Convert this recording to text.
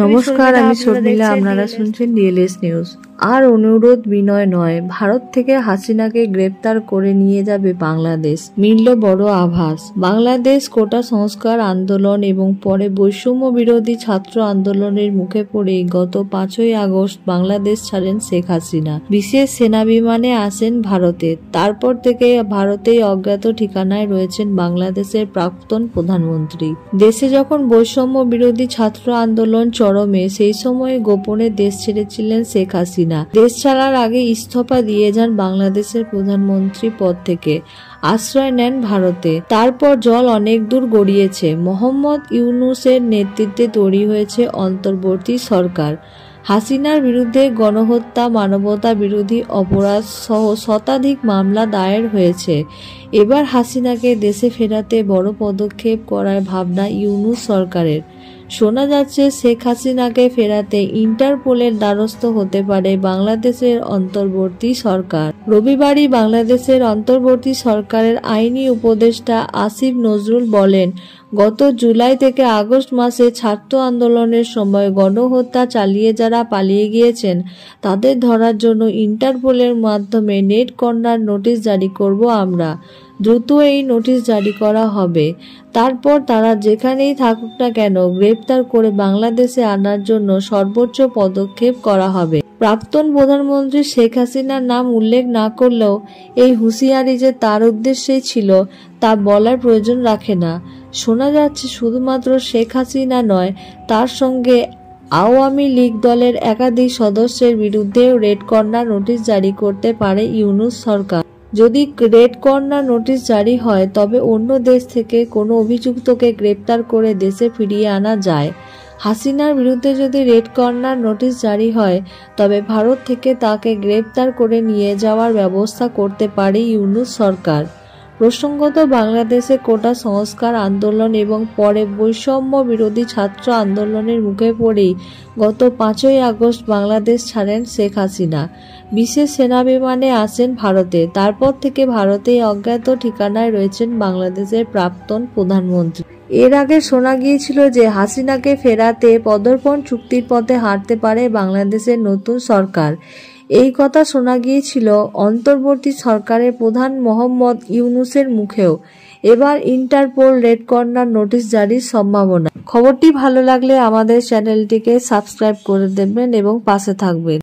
নমস্কার, আমি শর্মিলা। আপনারা শুনছেন ডিএলএস নিউজ। আর অনুরোধ বিনয় নয়, ভারত থেকে হাসিনাকে গ্রেপ্তার করে নিয়ে যাবে বাংলাদেশ, মিলল বড় আভাস। বাংলাদেশ কোটা সংস্কার আন্দোলন এবং পরে বৈষম্য বিরোধী ছাত্র আন্দোলনের মুখে পড়েই গত 5ই আগস্ট বাংলাদেশ ছাড়েন শেখ হাসিনা। বিশেষ সেনা বিমানে আসেন ভারতে। তারপর থেকে ভারতেই অজ্ঞাত ঠিকানায় রয়েছেন বাংলাদেশের প্রাক্তন প্রধানমন্ত্রী। দেশে যখন বৈষম্য বিরোধী ছাত্র আন্দোলন চরমে, সেই সময়ে গোপনে দেশ ছেড়েছিলেন শেখ হাসিনা। দেশ ছাড়ার আগে ইস্তফা দিয়ে যান বাংলাদেশের প্রধানমন্ত্রী পদ থেকে, আশ্রয় নেন ভারতে। তারপর জল অনেক দূর গড়িয়েছে। মোহাম্মদ ইউনূসের নেতৃত্বে তৈরি হয়েছে অন্তর্বর্তী সরকার। হাসিনার বিরুদ্ধে গণহত্যা, মানবতা বিরোধী অপরাধ সহ শতাধিক মামলা দায়ের হয়েছে। এবার হাসিনাকে দেশে ফেরাতে বড় পদক্ষেপ করার ভাবনা ইউনূস সরকারের। শোনা যাচ্ছে শেখ হাসিনাকে ফেরাতে ইন্টারপোলের দ্বারস্থ হতে পারে বাংলাদেশের অন্তর্বর্তী সরকার। রবিবারই বাংলাদেশের অন্তর্বর্তী সরকারের আইনি উপদেষ্টা আসিফ নজরুল বলেন, গত জুলাই থেকে আগস্ট মাসে ছাত্র আন্দোলনের সময় গণহত্যা চালিয়ে যারা পালিয়ে গিয়েছেন তাদের ধরার জন্য ইন্টারপোলের মাধ্যমে নেট কর্নার নোটিশ জারি করব আমরা। দ্রুত এই নোটিশ জারি করা হবে। তারপর তারা যেখানেই থাকুক না কেন গ্রেপ্তার করে বাংলাদেশে আনার জন্য সর্বোচ্চ পদক্ষেপ করা হবে। প্রাক্তন প্রধানমন্ত্রী শেখ হাসিনার নাম উল্লেখ না করলেও এই হুঁশিয়ারি যে তার উদ্দেশ্যেই ছিল তা বলার প্রয়োজন রাখে না। শোনা যাচ্ছে শুধুমাত্র শেখ হাসিনা নয়, তার সঙ্গে আওয়ামী লীগ দলের একাধিক সদস্যের বিরুদ্ধেও রেড কর্নার নোটিশ জারি করতে পারে ইউনূস সরকার। যদি রেড কর্নার নোটিশ জারি হয় তবে অন্য দেশ থেকে কোনো অভিযুক্তকে গ্রেপ্তার করে দেশে ফিরিয়ে আনা যায়। হাসিনার বিরুদ্ধে যদি রেড কর্নার নোটিশ জারি হয় তবে ভারত থেকে তাকে গ্রেপ্তার করে নিয়ে যাওয়ার ব্যবস্থা করতে পারে ইউনূস সরকার। প্রসঙ্গত, বাংলাদেশে কোটা সংস্কার আন্দোলন এবং পরে বৈষম্য বিরোধী ছাত্র আন্দোলনের মুখে পড়েই গত 5ই আগস্ট বাংলাদেশ ছাড়েন শেখ হাসিনা। বিশেষ সেনা বিমানে আসেন ভারতে। তারপর থেকে ভারতেই অজ্ঞাত ঠিকানায় রয়েছেন বাংলাদেশের প্রাক্তন প্রধানমন্ত্রী। এর আগে শোনা গিয়েছিল যে হাসিনাকে ফেরাতে পদার্পণ চুক্তির পথে হাঁটতে পারে বাংলাদেশের নতুন সরকার। এই কথা শোনা গিয়েছিল অন্তর্বর্তী সরকারের প্রধান মোহাম্মদ ইউনূসের মুখেও। এবার ইন্টারপোল রেড কর্নার নোটিশ জারির সম্ভাবনা। খবরটি ভালো লাগলে আমাদের চ্যানেলটিকে সাবস্ক্রাইব করে দেবেন এবং পাশে থাকবেন।